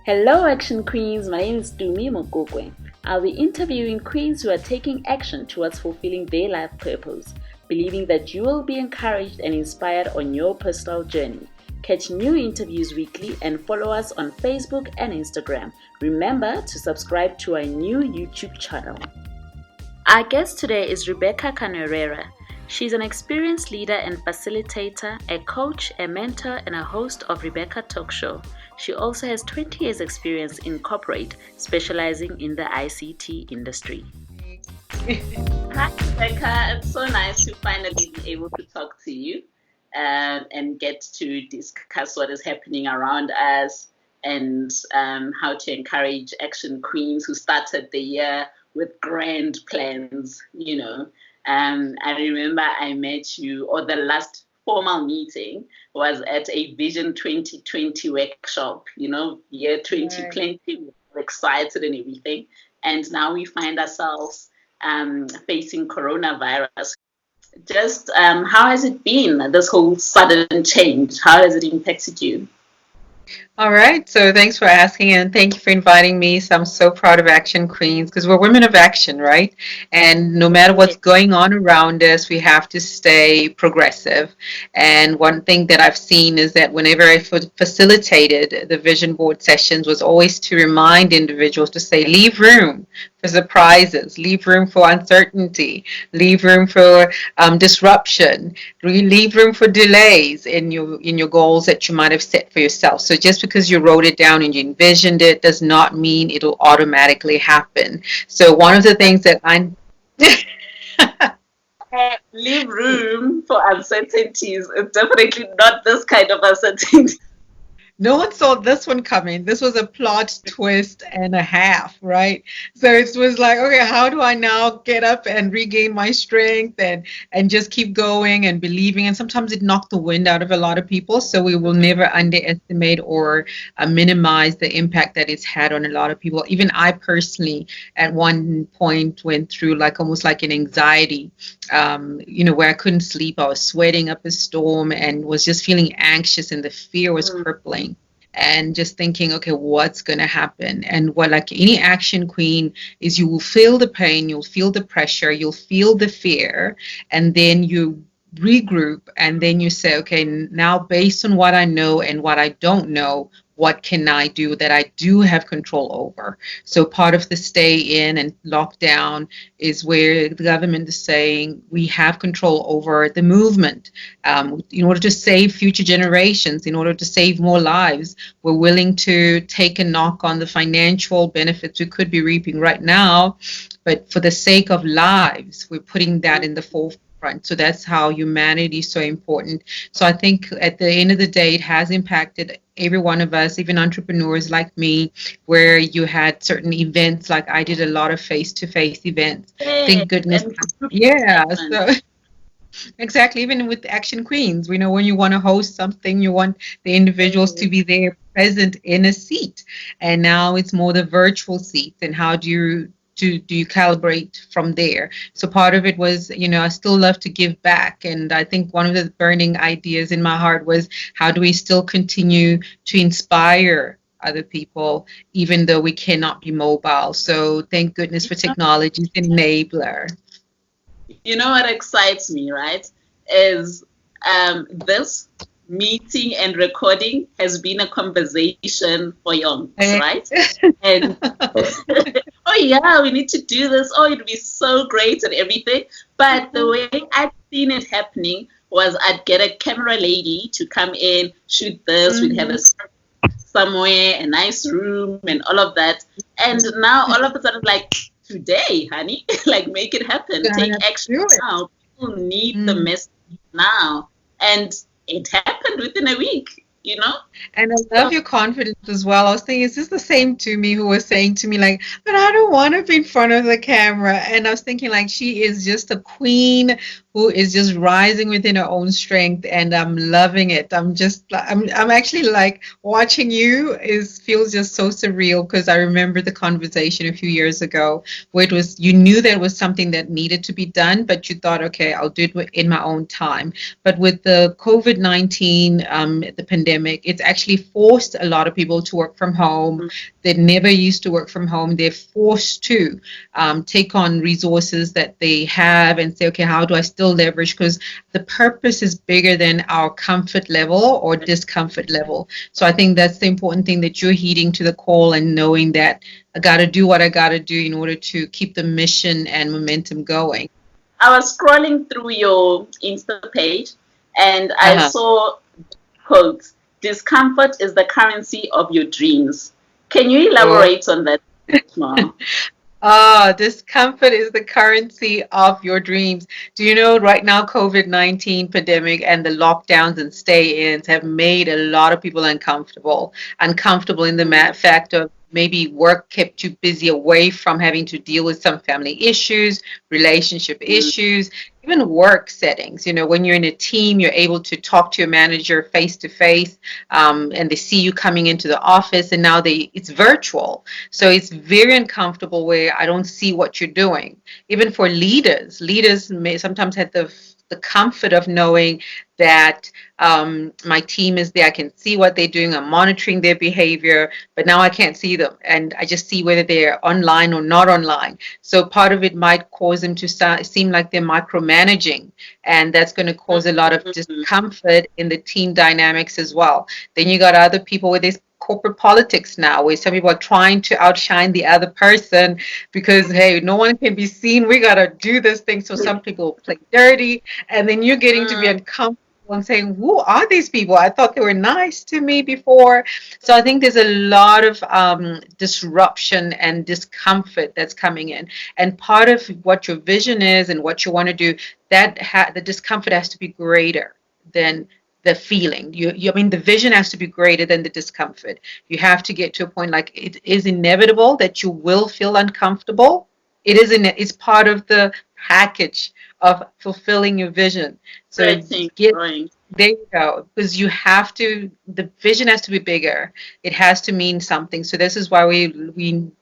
Hello, Action Queens. My name is Dumi Mokokwe. I'll be interviewing queens who are taking action towards fulfilling their life purpose, believing that you will be encouraged and inspired on your personal journey. Catch new interviews weekly and follow us on Facebook and Instagram. Remember to subscribe to our new YouTube channel. Our guest today is Rebecca Kanoerera. She's an experienced leader and facilitator, a coach, a mentor, and a host of Rebecca Talk Show. She also has 20 years experience in corporate, specializing in the ICT industry. Hi, Rebecca. It's so nice to finally be able to talk to you and get to discuss what is happening around us and how to encourage action queens who started the year with grand plans, I remember I met you, or the last formal meeting was at a Vision 2020 workshop, year 2020, we were excited and everything. And now we find ourselves facing coronavirus. Just how has it been, this whole sudden change? How has it impacted you? All right, so thanks for asking and thank you for inviting me. So I'm so proud of Action Queens because we're women of action, right? And no matter what's going on around us, we have to stay progressive. And one thing that I've seen is that whenever I facilitated the vision board sessions was always to remind individuals to say, leave room for surprises, leave room for uncertainty, leave room for disruption, leave room for delays in your goals that you might have set for yourself. So just because you wrote it down and you envisioned it does not mean it'll automatically happen. So one of the things that I Leave room for uncertainties. It's definitely not this kind of uncertainty. no one saw this one coming. This was a plot twist and a half, right? So it was like, okay, how do I now get up and regain my strength and just keep going and believing? And sometimes it knocked the wind out of a lot of people. So we will never underestimate or minimize the impact that it's had on a lot of people. Even I personally, at one point, went through like almost like an anxiety, where I couldn't sleep. I was sweating up a storm and was just feeling anxious, and the fear was crippling and just thinking, okay, what's going to happen? And what, like any action queen, is you will feel the pain, you'll feel the pressure, you'll feel the fear, and then you regroup and then you say, okay, now based on what I know and what I don't know, what can I do that I do have control over? So part of the stay in and lockdown is where the government is saying we have control over the movement. In order to save future generations, in order to save more lives, we're willing to take a knock on the financial benefits we could be reaping right now. But for the sake of lives, we're putting that in the forefront. So that's how humanity is so important. So I think at the end of the day, it has impacted every one of us, even entrepreneurs like me, where you had certain events, like I did a lot of face-to-face events. Thank goodness. Yeah. So exactly. Even with Action Queens, we know when you want to host something, you want the individuals to be there present in a seat. And now it's more the virtual seats. And how do you calibrate from there? So part of it was, I still love to give back. And I think one of the burning ideas in my heart was, how do we still continue to inspire other people, even though we cannot be mobile? So thank goodness for technology, it's an enabler. You know what excites me, right? Is this meeting and recording has been a conversation for young, right? And oh yeah, we need to do this. Oh, it'd be so great and everything. But the way I've seen it happening was I'd get a camera lady to come in, shoot this. We'd have a somewhere, a nice room, and all of that. And now all of a sudden, like today, honey, like make it happen. Take action now. People need the message now, and it happened within a week. And I love your confidence as well. I was thinking, is this the same to me who was saying to me, like, but I don't want to be in front of the camera? And I was thinking, like, she is just a queen who is just rising within her own strength, and I'm loving it. I'm actually like watching you is feels just so surreal because I remember the conversation a few years ago where it was you knew there was something that needed to be done, but you thought, okay, I'll do it in my own time. But with the COVID-19, the pandemic, it's actually forced a lot of people to work from home. They never used to work from home. They're forced to take on resources that they have and say, okay, how do I still leverage? Because the purpose is bigger than our comfort level or discomfort level. So I think that's the important thing, that you're heeding to the call and knowing that I got to do what I got to do in order to keep the mission and momentum going. I was scrolling through your Insta page and I Uh-huh. saw quotes, discomfort is the currency of your dreams. Can you Oh. elaborate on that more? Ah, discomfort is the currency of your dreams. Do you know right now, COVID-19 pandemic and the lockdowns and stay-ins have made a lot of people uncomfortable. Uncomfortable in the fact of maybe work kept you busy away from having to deal with some family issues, relationship issues, even work settings. You know, when you're in a team, you're able to talk to your manager face to face, and they see you coming into the office, and now it's virtual. So it's very uncomfortable where I don't see what you're doing. Even for leaders may sometimes have the comfort of knowing that my team is there. I can see what they're doing. I'm monitoring their behavior, but now I can't see them. And I just see whether they're online or not online. So part of it might cause them to seem like they're micromanaging. And that's going to cause a lot of discomfort in the team dynamics as well. Then you got other people where there's corporate politics now, where some people are trying to outshine the other person because, hey, no one can be seen. We got to do this thing. So some people play dirty, and then you're getting to be uncomfortable and saying, who are these people? I thought they were nice to me before. So I think there's a lot of disruption and discomfort that's coming in. And part of what your vision is and what you want to do, the discomfort has to be greater than the feeling. I mean, the vision has to be greater than the discomfort. You have to get to a point like it is inevitable that you will feel uncomfortable. It's part of the package of fulfilling your vision. So Stretching, get growing. there you go. Because the vision has to be bigger. It has to mean something. So this is why we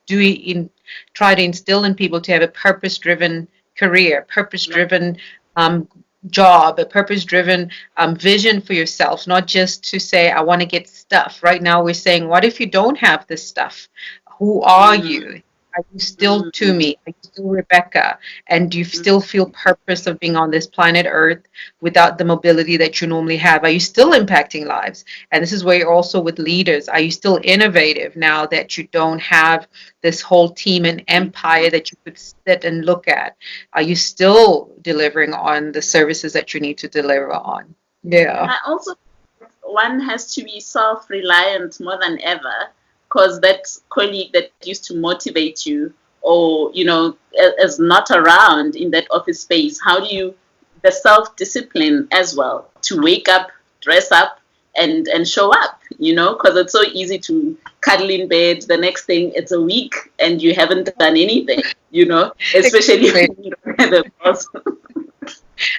do try to instill in people to have a purpose-driven career, purpose-driven um, job, a purpose-driven vision for yourself, not just to say, I want to get stuff. Right now, we're saying, what if you don't have this stuff? Who are you? Are you still to me? Are you still Rebecca? And do you still feel purpose of being on this planet Earth without the mobility that you normally have? Are you still impacting lives? And this is where you're also with leaders. Are you still innovative now that you don't have this whole team and empire that you could sit and look at? Are you still delivering on the services that you need to deliver on? Yeah. I also one has to be self-reliant more than ever because that colleague that used to motivate you or is not around in that office space. How do you the self-discipline as well to wake up, dress up, and show up, because it's so easy to cuddle in bed. The next thing, it's a week and you haven't done anything, especially when you don't have a boss.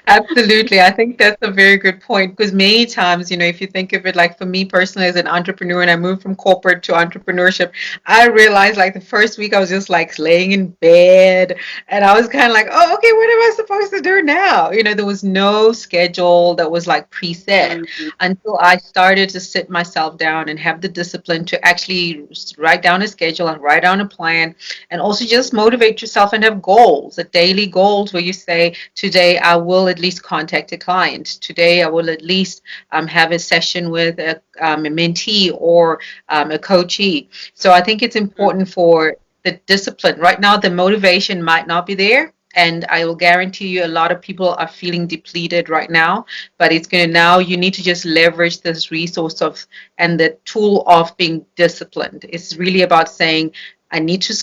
Absolutely. I think that's a very good point because many times, if you think of it like for me personally as an entrepreneur and I moved from corporate to entrepreneurship, I realized like the first week I was just like laying in bed and I was kind of like, oh, okay, what am I supposed to do now? There was no schedule that was like preset until I started to sit myself down and have the discipline to actually write down a schedule and write down a plan and also just motivate yourself and have goals, the daily goals where you say, today I will at least contact a client. Today I will at least have a session with a mentee or a coachee. So I think it's important for the discipline. Right now, the motivation might not be there. And I will guarantee you a lot of people are feeling depleted right now, but it's going to now, you need to just leverage this resource and the tool of being disciplined. It's really about saying, I need to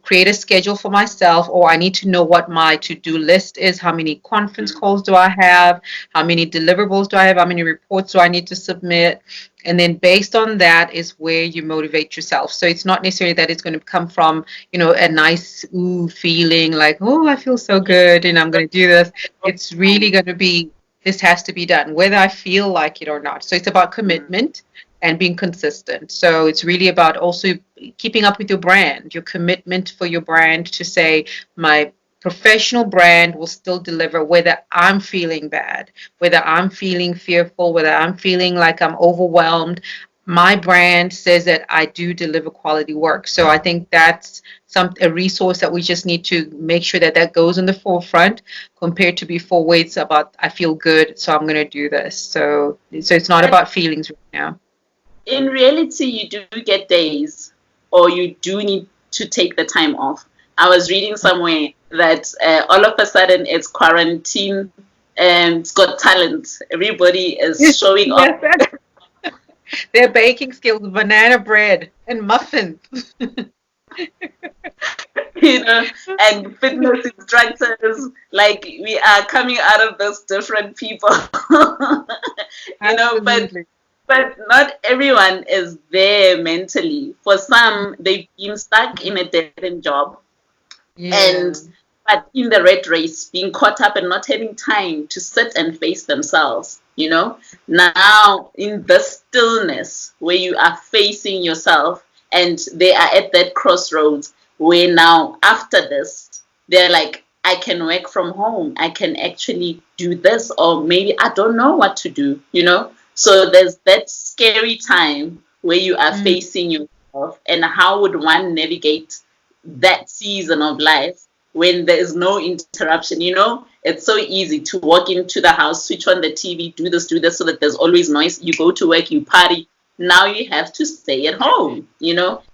create a schedule for myself, or I need to know what my to-do list is. How many conference calls do I have? How many deliverables do I have? How many reports do I need to submit? And then based on that is where you motivate yourself. So it's not necessarily that it's going to come from, a nice ooh feeling like, oh, I feel so good and I'm going to do this. It's really going to be, this has to be done, whether I feel like it or not. So it's about commitment and being consistent. So it's really about also keeping up with your brand, your commitment for your brand to say, my professional brand will still deliver whether I'm feeling bad, whether I'm feeling fearful, whether I'm feeling like I'm overwhelmed. My brand says that I do deliver quality work. So I think that's a resource that we just need to make sure that that goes in the forefront compared to before, where it's about I feel good, so I'm going to do this. So it's not But about feelings right now. in reality, you do get days, or you do need to take the time off. I was reading somewhere that all of a sudden it's quarantine and it's got talent. Everybody is showing off, Yes, their baking skills, banana bread and muffins. you know, and fitness instructors. Like we are coming out of this different people, you know, but Absolutely. But not everyone is there mentally. For some, they've been stuck in a dead end job, and Yeah. but in the red race, being caught up and not having time to sit and face themselves. Now in the stillness where you are facing yourself, and they are at that crossroads where now after this, they're like, I can work from home. I can actually do this, or maybe I don't know what to do. So there's that scary time where you are Mm. facing yourself, and how would one navigate that season of life when there is no interruption? It's so easy to walk into the house, switch on the TV, do this, so that there's always noise. You go to work, you party. Now you have to stay at home.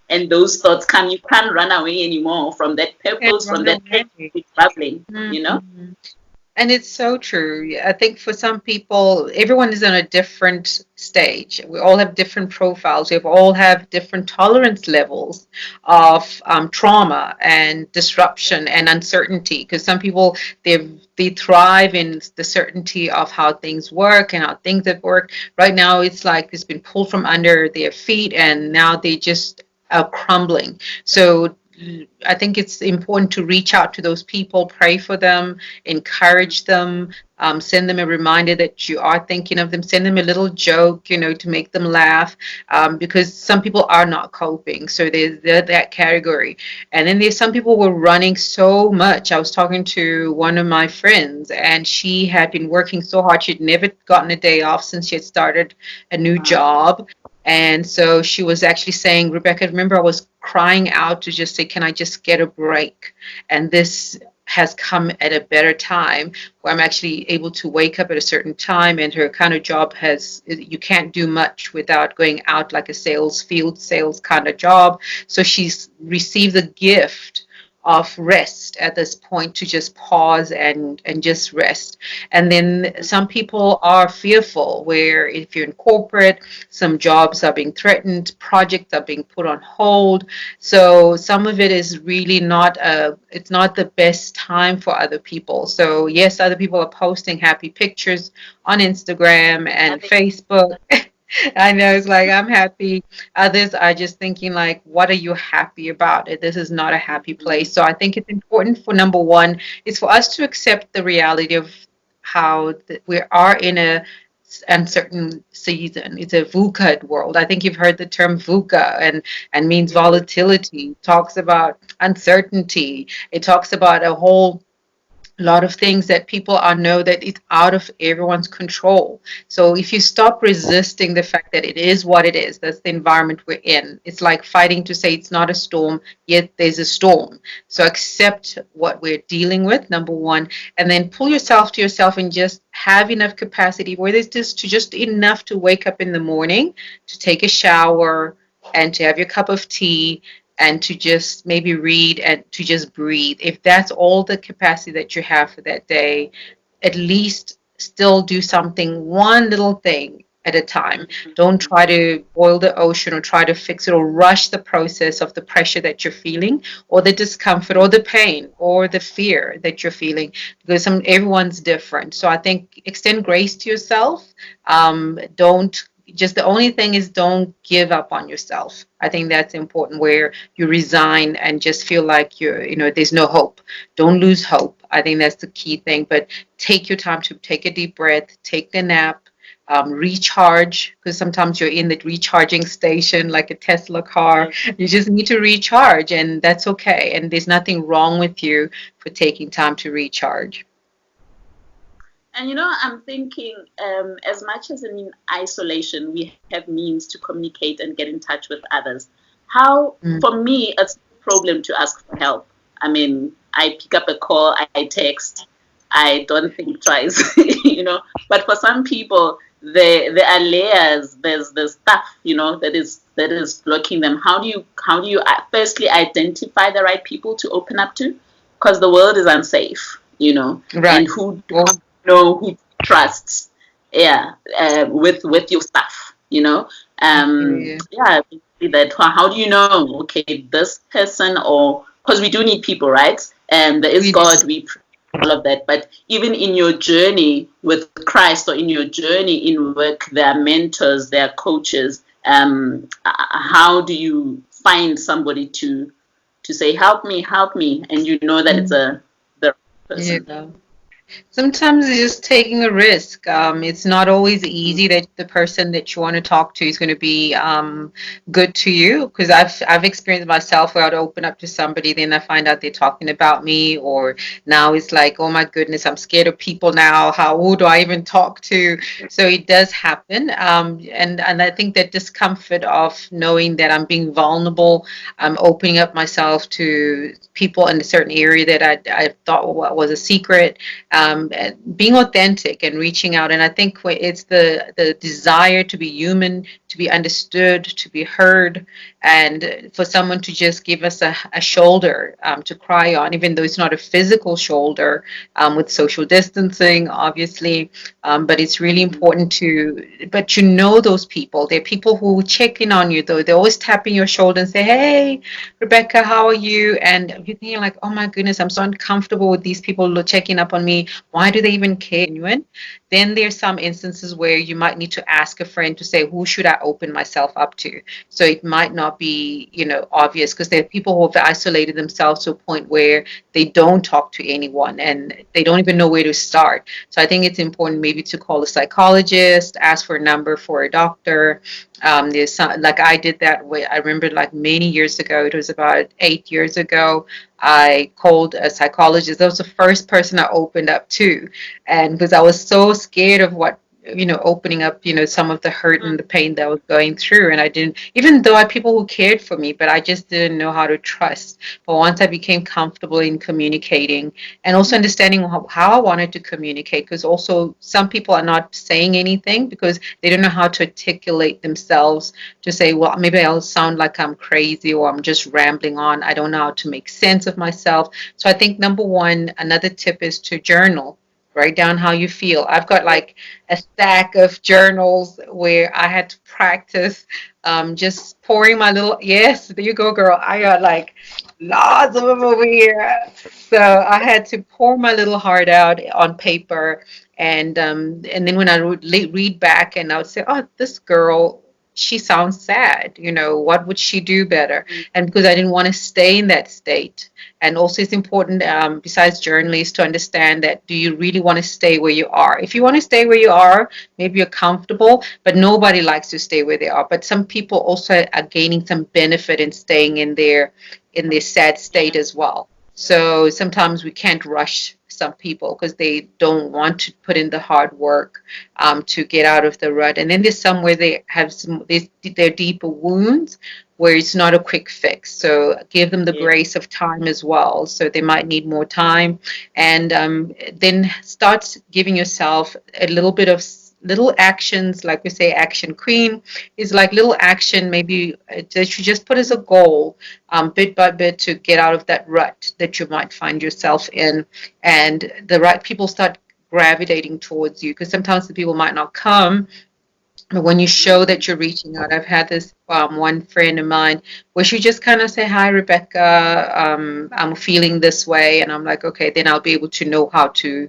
And those thoughts come. You can't run away anymore from that And purpose, from run that away. traveling. Mhm. And it's so true. I think for some people, everyone is on a different stage. We all have different profiles. We all have different tolerance levels of trauma and disruption and uncertainty. Because some people they thrive in the certainty of how things work and how things have worked. Right now, it's like it's been pulled from under their feet, and now they just are crumbling. So I think it's important to reach out to those people, pray for them, encourage them, send them a reminder that you are thinking of them, send them a little joke, to make them laugh, because some people are not coping. So there's that category. And then there's some people who are running so much. I was talking to one of my friends, and she had been working so hard. She'd never gotten a day off since she had started a new job. And so she was actually saying, Rebecca, remember I was crying out to just say, can I just get a break? And this has come at a better time where I'm actually able to wake up at a certain time, and her kind of job you can't do much without going out, like a field sales kind of job. So she's received the gift of rest at this point, to just pause and just rest. And then some people are fearful, where if you're in corporate, some jobs are being threatened, projects are being put on hold. So some of it is really it's not the best time for other people. So yes, other people are posting happy pictures on Instagram and Facebook. I know, it's like, I'm happy. Others are just thinking like, what are you happy about? This is not a happy place. So I think it's important, for number one, is for us to accept the reality of how we are in a uncertain season. It's a VUCA world. I think you've heard the term VUCA, and means volatility. It talks about uncertainty. It talks about a whole lot of things that people know that it's out of everyone's control. So if you stop resisting the fact that it is what it is, that's the environment we're in. It's like fighting to say it's not a storm, yet there's a storm. So accept what we're dealing with, number one, and then pull yourself to yourself and just have enough capacity, where there's just enough to wake up in the morning, to take a shower, and to have your cup of tea, and to just maybe read and to just breathe. If that's all the capacity that you have for that day, at least still do something, one little thing at a time. Don't Mhm. try to boil the ocean or try to fix it or rush the process of the pressure that you're feeling or the discomfort or the pain or the fear that you're feeling, because everyone's different. So I think extend grace to yourself. Don't just the only thing is don't give up on yourself. I think that's important, where you resign and just feel like there's no hope. Don't lose hope. I think that's the key thing. But take your time to take a deep breath, take a nap, recharge, because sometimes you're in the recharging station like a Tesla car. Yes. You just need to recharge, and that's okay. And there's nothing wrong with you for taking time to recharge. And I'm thinking, as much as in isolation, we have means to communicate and get in touch with others. How, Mm, for me, it's no problem to ask for help. I mean, I pick up a call, I text, I don't think twice, But for some people, there are layers. There's stuff, that is blocking them. How do you firstly identify the right people to open up to? Because the world is unsafe, and right. Well, who trusts, yeah, with your stuff, yeah. yeah, that how do you know, okay, this person, or because we do need people, right? And there is We do. God, we pray, all of that, but even in your journey with Christ, or in your journey in work, there are mentors, there are coaches. How do you find somebody to say, help me, and that it's Mm, the right person? yeah. Sometimes it's just taking a risk. It's not always Mm, easy that the person that you want to talk to is going to be good to you. Because I've experienced myself where I'd open up to somebody, then I find out they're talking about me, or now it's like, oh my goodness, I'm scared of people now. Who do I even talk to? So it does happen, and I think that discomfort of knowing that I'm being vulnerable, I'm opening up myself to people in a certain area that I thought was a secret, being authentic and reaching out. And I think it's the desire to be human, to be understood, to be heard, and for someone to just give us a shoulder to cry on, even though it's not a physical shoulder, with social distancing, obviously. But it's really mhm, important but those people. They're people who check in on you, though. They're always tapping your shoulder and say, hey, Rebecca, how are you? And you're thinking like, oh my goodness, I'm so uncomfortable with these people checking up on me. Why do they even care? Then there's some instances where you might need to ask a friend to say, who should I open myself up to? So it might not be, obvious, because there are people who have isolated themselves to a point where they don't talk to anyone and they don't even know where to start. So I think it's important maybe to call a psychologist, ask for a number for a doctor. There's some, like I did that way. I remember like many years ago, it was about 8 years ago. I called a psychologist. That was the first person I opened up to. And because I was so scared of opening up, some of the hurt and the pain that I was going through. And I didn't, even though I had people who cared for me, but I just didn't know how to trust. But once I became comfortable in communicating and also understanding how I wanted to communicate, because also some people are not saying anything because they don't know how to articulate themselves to say, well, maybe I'll sound like I'm crazy or I'm just rambling on. I don't know how to make sense of myself. So I think number one, another tip is to journal. Write down how you feel. I've got like a stack of journals where I had to practice just pouring my little, yes, there you go, girl. I got like lots of them over here. So I had to pour my little heart out on paper, and then when I would read back, and I would say, oh, this girl, she sounds sad. What would she do better? mhm, And because I didn't want to stay in that state. And also, it's important, besides journalists, to understand that, do you really want to stay where you are? If you want to stay where you are, maybe you're comfortable, but nobody likes to stay where they are. But some people also are gaining some benefit in staying in their sad state yeah, as well. So sometimes we can't rush some people because they don't want to put in the hard work, to get out of the rut. And then there's some where they have their deeper wounds where it's not a quick fix. So give them the yeah, grace of time as well. So they might need more time. And then start giving yourself a little bit of little actions, like we say, action queen is like little action, maybe that you just put as a goal, bit by bit, to get out of that rut that you might find yourself in. And the right people start gravitating towards you, because sometimes the people might not come But when you show that you're reaching out, I've had this one friend of mine where she just kind of say, "Hi, Rebecca, I'm feeling this way," and I'm like, "Okay," then I'll be able to know how to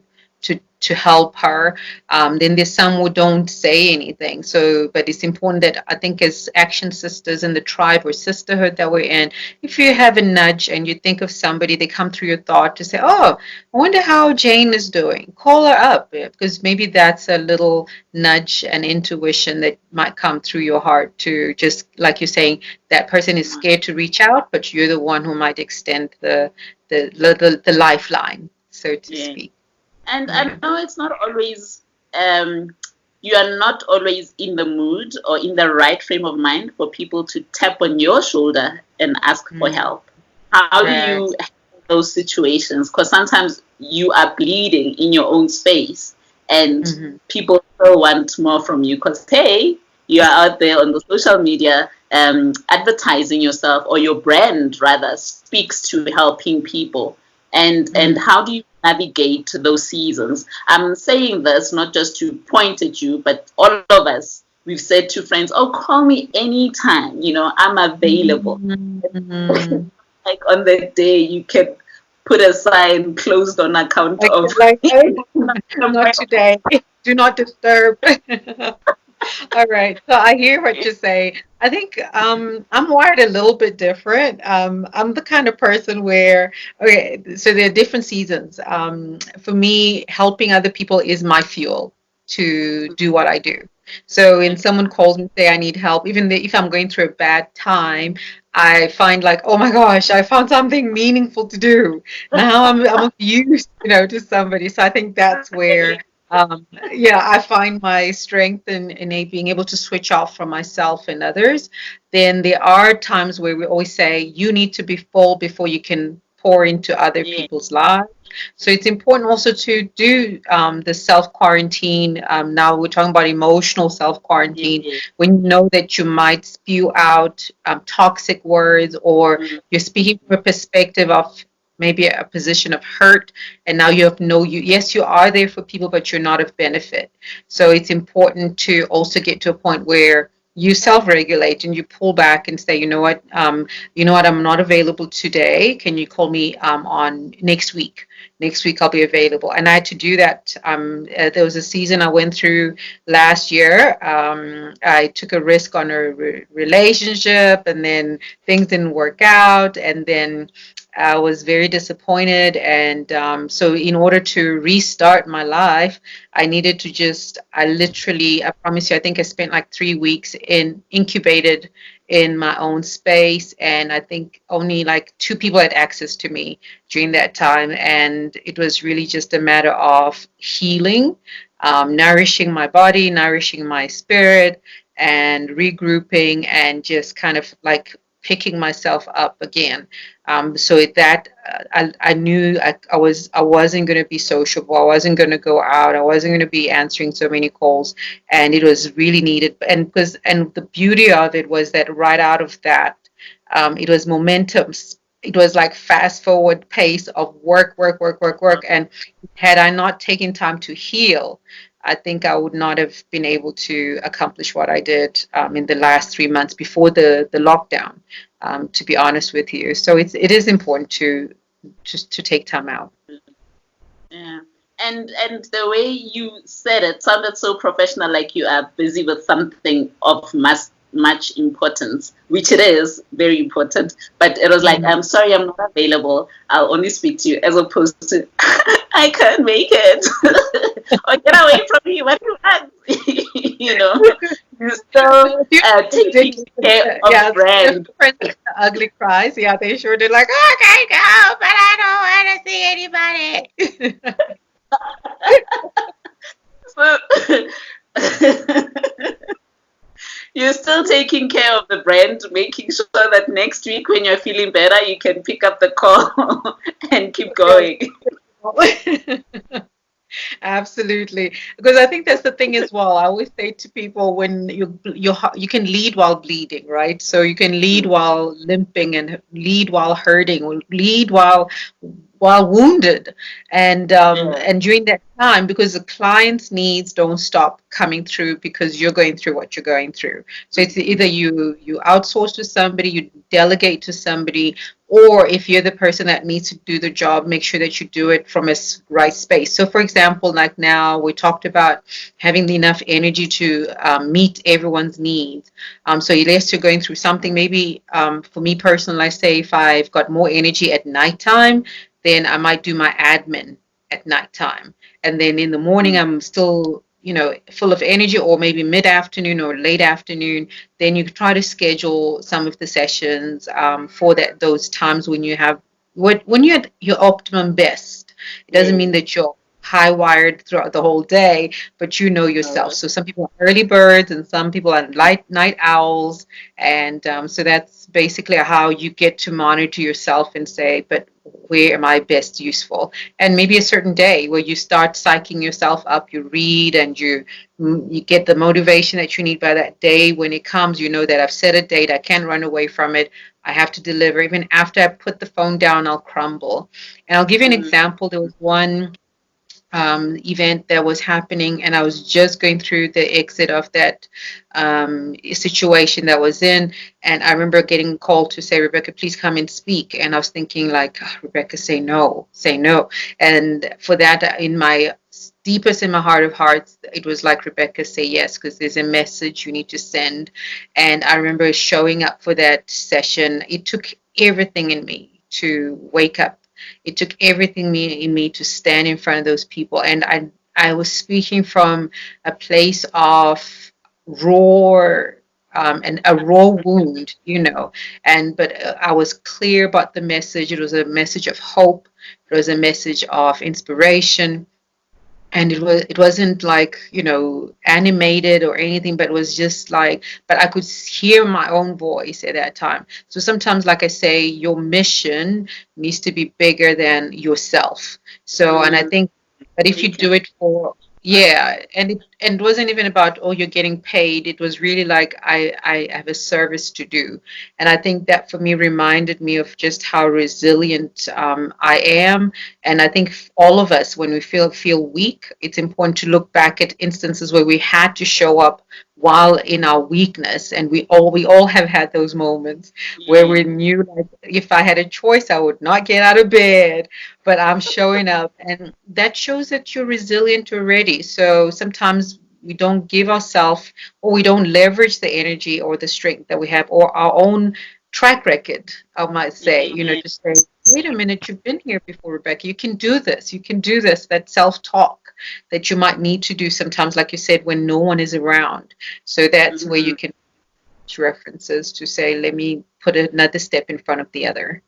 help her. Then there's some who don't say anything. So, but it's important that I think as action sisters in the tribe or sisterhood that we're in, if you have a nudge and you think of somebody, they come through your thought to say, "Oh, I wonder how Jane is doing." Call her up because maybe that's a little nudge and intuition that might come through your heart to just like you're saying that person is scared to reach out, but you're the one who might extend the lifeline, so to Yeah. speak. And I Yeah. know it's not always, you are not always in the mood or in the right frame of mind for people to tap on your shoulder and ask for Mm, help. How do right. you handle those situations? Because sometimes you are bleeding in your own space and Hmm. people still want more from you because, hey, you are out there on the social media advertising yourself, or your brand rather speaks to helping people. And Mm. how do you navigate those seasons? I'm saying this not just to point at you, but all of us. We've said to friends, "Oh, call me anytime. I'm available." Mm. Like on the day, you can put a sign closed on account Like, of like, hey, not somewhere. today. Do not disturb. All right. So I hear what you say. I think I'm wired a little bit different. I'm the kind of person where, okay, so there are different seasons. For me, helping other people is my fuel to do what I do. So when someone calls me, say I need help, even if I'm going through a bad time, I find like, oh my gosh, I found something meaningful to do. Now I'm of use, to somebody. So I think that's where yeah, I find my strength in being able to switch off from myself and others. Then there are times where we always say you need to be full before you can pour into other Yeah, people's lives. So it's important also to do the self quarantine. Now we're talking about emotional self quarantine yeah, when you know that you might spew out toxic words or mm, you're speaking from a perspective of maybe a position of hurt and now you have yes you are there for people but you're not of benefit, so it's important to also get to a point where you self-regulate and you pull back and say, you know what, I'm not available today, can you call me on next week I'll be available. And I had to do that. There was a season I went through last year. I took a risk on a relationship and then things didn't work out, and then I was very disappointed. And so, in order to restart my life, I needed to I promise you, I think I spent like 3 weeks incubated in my own space. And I think only like two people had access to me during that time. And it was really just a matter of healing, nourishing my body, nourishing my spirit, and regrouping and just kind of like picking myself up again. So that I knew I wasn't going to be sociable. I wasn't going to go out. I wasn't going to be answering so many calls, and it was really needed. And the beauty of it was that right out of that, it was momentum. It was like fast forward pace of work, work, work, work, work. And had I not taken time to heal, I think I would not have been able to accomplish what I did in the last 3 months before the lockdown, to be honest with you. So it is important to just to take time out. yeah. And the way you said it sounded so professional, like you are busy with something of much importance, which it is very important. But it was like, Mhm. I'm sorry, I'm not available. I'll only speak to you, as opposed to, I can't make it, or get away from me. What you want? You're still taking care of the Yeah, the brand. friends with the ugly cries. Yeah, they sure did. Like, oh, okay, go, but I don't want to see anybody. So, you're still taking care of the brand, making sure that next week when you're feeling better, you can pick up the call and keep Yes. going. Absolutely, because I think that's the thing as well. I always say to people when you can lead while bleeding, right? So you can lead while limping and lead while hurting, or lead while while wounded, Yeah. and during that time, because the client's needs don't stop coming through because you're going through what you're going through. So it's either Mhm. you outsource to somebody, you delegate to somebody, or if you're the person that needs to do the job, make sure that you do it from a right space. So for example, like now we talked about having enough energy to meet everyone's needs. So unless you're going through something, maybe for me personally, I say if I've got more energy at nighttime, then I might do my admin at nighttime. And then in the morning, I'm still, full of energy, or maybe mid afternoon or late afternoon. Then you try to schedule some of the sessions for those times when you have when you're at your optimum best. It doesn't mean Yes. that you're high wired throughout the whole day, but you know yourself. Uh, So some people are early birds and some people are light night owls. And so that's basically how you get to monitor yourself and say, but where am I best useful? And maybe a certain day where you start psyching yourself up, you read and you get the motivation that you need by that day. When it comes, you know that I've set a date, I can't run away from it. I have to deliver. Even after I put the phone down, I'll crumble. And I'll give you an mm, example. There was one event that was happening, and I was just going through the exit of that situation that was in. And I remember getting called to say, Rebecca, please come and speak. And I was thinking, like, "Ah, Rebecca, say no, say no." And for that, in my deepest in my heart of hearts, it was like, Rebecca, say yes, because there's a message you need to send. And I remember showing up for that session. It took everything in me to wake up. It took everything in me to stand in front of those people. And I was speaking from a place of raw, and a raw wound, but I was clear about the message. It was a message of hope. It was a message of inspiration, and it wasn't like animated or anything, but it was just like, but I could hear my own voice at that time. So sometimes, like I say, your mission needs to be bigger than yourself. So, and I mm, think, but if you taken. do it for, yeah, and it wasn't even about, oh, you're getting paid. It was really like, I have a service to do. And I think that for me reminded me of just how resilient I am. And I think all of us, when we feel weak, it's important to look back at instances where we had to show up while in our weakness. And we all have had those moments where Yeah. we knew, like, if I had a choice, I would not get out of bed, but I'm showing up. And that shows that you're resilient already. So sometimes we don't give ourselves, or we don't leverage the energy or the strength that we have, or our own track record, I might say, Yeah. to say, wait a minute, you've been here before, Rebecca. You can do this. You can do this. That self-talk that you might need to do sometimes, like you said, when no one is around. So that's where you Mhm. can use references to say, let me put another step in front of the other.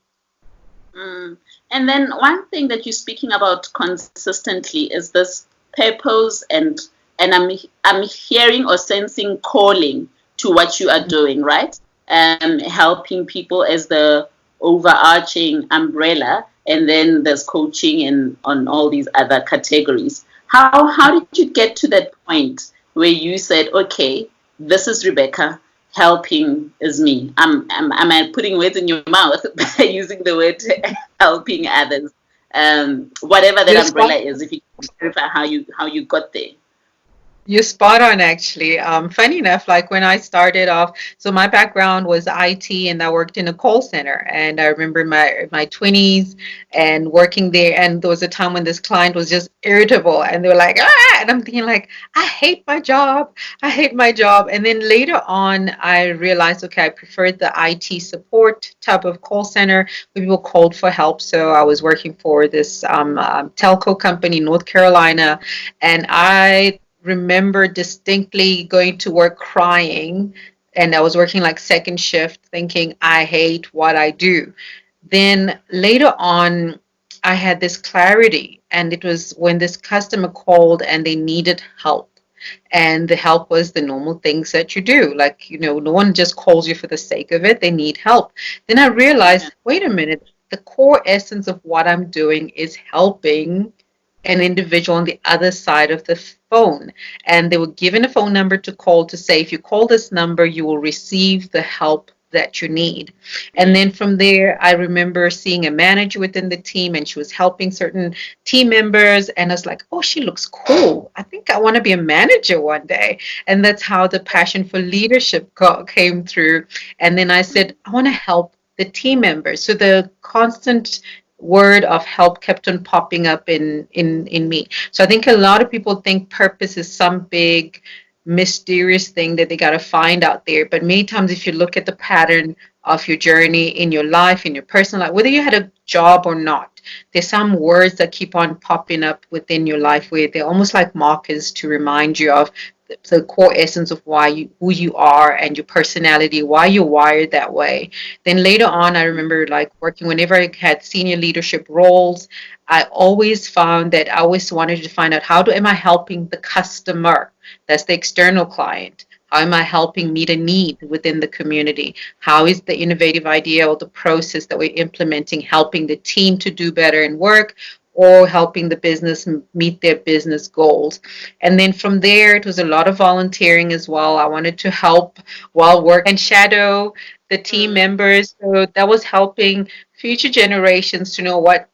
Mm. And then one thing that you're speaking about consistently is this purpose, and I'm hearing or sensing calling to what you are doing, right? Helping people as the overarching umbrella, and then there's coaching and on all these other categories. How did you get to that point where you said, okay, this is Rebecca, helping is me? Am I putting words in your mouth by using the word helping others? Whatever that You're umbrella spot is, if you can clarify how you got there. You're spot on, actually. Funny enough, like when I started off, so my background was IT, and I worked in a call center. And I remember my 20s and working there. And there was a time when this client was just irritable, and they were like, ah, and I'm thinking like, I hate my job. I hate my job. And then later on, I realized, okay, I preferred the IT support type of call center where people called for help. So I was working for this telco company in North Carolina, and I remember distinctly going to work crying, and I was working like second shift thinking I hate what I do. Then later on, I had this clarity, and it was when this customer called and they needed help. And the help was the normal things that you do. Like, no one just calls you for the sake of it. They need help. Then I Yeah. realized, wait a minute, the core essence of what I'm doing is helping an individual on the other side of the phone. And they were given a phone number to call to say, if you call this number, you will receive the help that you need. And then from there, I remember seeing a manager within the team, and she was helping certain team members. And I was like, oh, she looks cool. I think I want to be a manager one day. And that's how the passion for leadership came through. And then I said, I want to help the team members. So the constant word of help kept on popping up in me. So I think a lot of people think purpose is some big mysterious thing that they got to find out there. But many times, if you look at the pattern of your journey in your life, in your personal life, whether you had a job or not, there's some words that keep on popping up within your life where they're almost like markers to remind you of the core essence of who you are and your personality, why you're wired that way. Then later on, I remember like working whenever I had senior leadership roles, I always found that I always wanted to find out am I helping the customer? That's the external client. How am I helping meet a need within the community? How is the innovative idea or the process that we're implementing helping the team to do better in work or helping the business meet their business goals? And then from there, it was a lot of volunteering as well. I wanted to help while work and shadow the team members. So that was helping future generations to know what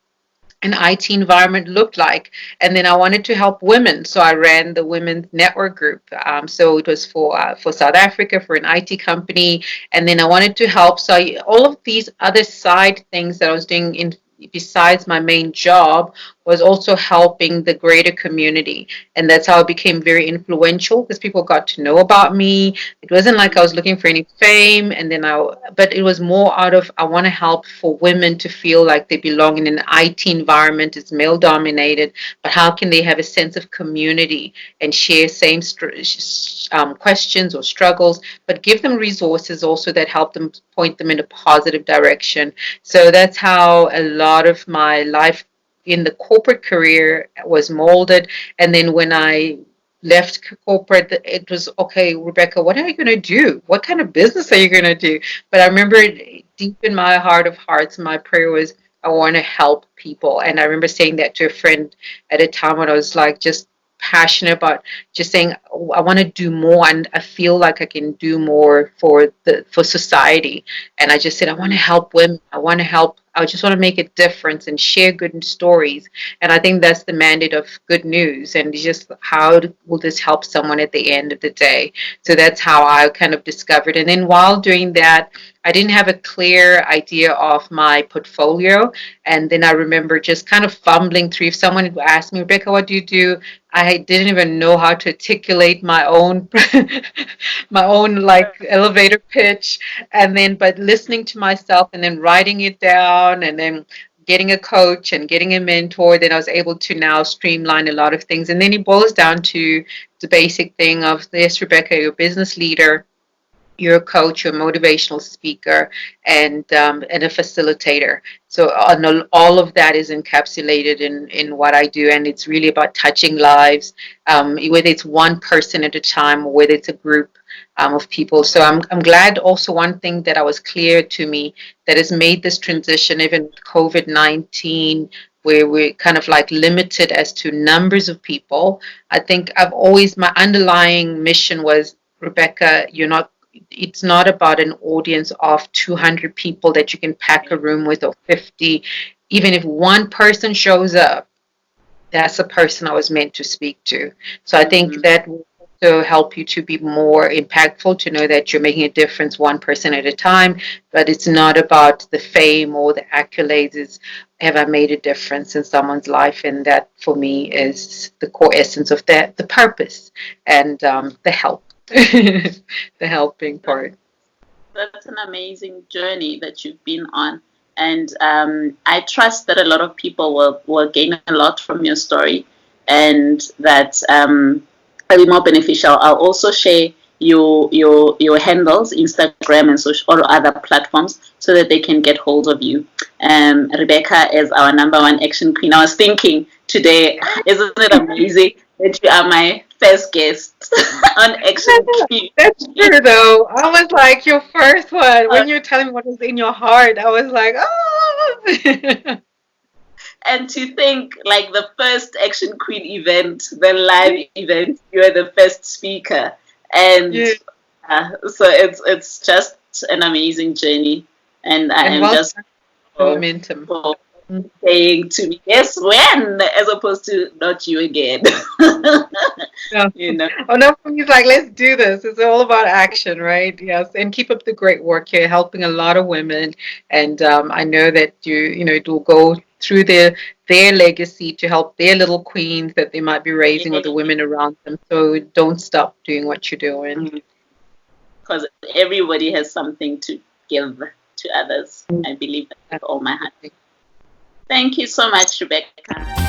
an IT environment looked like. And then I wanted to help women, so I ran the Women's Network Group. So it was for South Africa for an IT company, and then I wanted to help. So all of these other side things that I was doing in besides my main job was also helping the greater community, and that's how I became very influential because people got to know about me. It wasn't like I was looking for any fame, and then but it was more out of I want to help for women to feel like they belong in an IT environment. It's male dominated, but how can they have a sense of community and share same questions or struggles, but give them resources also that help them point them in a positive direction. So that's how a lot of my life in the corporate career was molded. And then when I left corporate, it was okay, Rebecca, what are you going to do? What kind of business are you going to do? But I remember deep in my heart of hearts, my prayer was, I want to help people. And I remember saying that to a friend at a time when I was like just passionate about just saying, oh, I want to do more, and I feel like I can do more for society. And I just said, I want to help women. I just want to make a difference and share good stories. And I think that's the mandate of good news. And just will this help someone at the end of the day? So that's how I kind of discovered. And then while doing that, I didn't have a clear idea of my portfolio. And then I remember just kind of fumbling through. If someone would ask me, Rebecca, what do you do? I didn't even know how to articulate my own my own like elevator pitch. And then but listening to myself and then writing it down and then getting a coach and getting a mentor, then I was able to now streamline a lot of things. And then it boils down to the basic thing of, yes, Rebecca, you're a business leader, you're a coach, you're a motivational speaker, and a facilitator. So all of that is encapsulated in what I do, and it's really about touching lives, whether it's one person at a time or whether it's a group of people. So I'm glad. Also, one thing that I was clear to me that has made this transition, even with COVID-19, where we're kind of like limited as to numbers of people. I think my underlying mission was, Rebecca, it's not about an audience of 200 people that you can pack a room with, or 50. Even if one person shows up, that's the person I was meant to speak to. So I think that will also help you to be more impactful, to know that you're making a difference one person at a time. But it's not about the fame or the accolades. It's, have I made a difference in someone's life? And that for me is the core essence of that, the purpose and the help. The helping part. That's an amazing journey that you've been on. And I trust that a lot of people will gain a lot from your story, and that will be more beneficial. I'll also share your handles, Instagram and social or other platforms, so that they can get hold of you. Rebecca is our number one action queen. I was thinking today, isn't it amazing that you are my first guest on Action Queen? That's true, though. I was like your first one. When you're telling me what was in your heart, I was like, oh. And to think, like, the first Action Queen event, the live event, you are the first speaker. And Yeah. so it's just an amazing journey, and I And am well, just momentum. for saying to me, yes, when, as opposed to not you again. Yeah. You know. Oh no, for me, it's like, let's do this. It's all about action, right? Yes, and keep up the great work. You're helping a lot of women, and I know that it will go through their legacy to help their little queens that they might be raising or the women around them. So don't stop doing what you're doing. Because everybody has something to give to others. I believe that with all my heart. Thank you so much, Rebecca.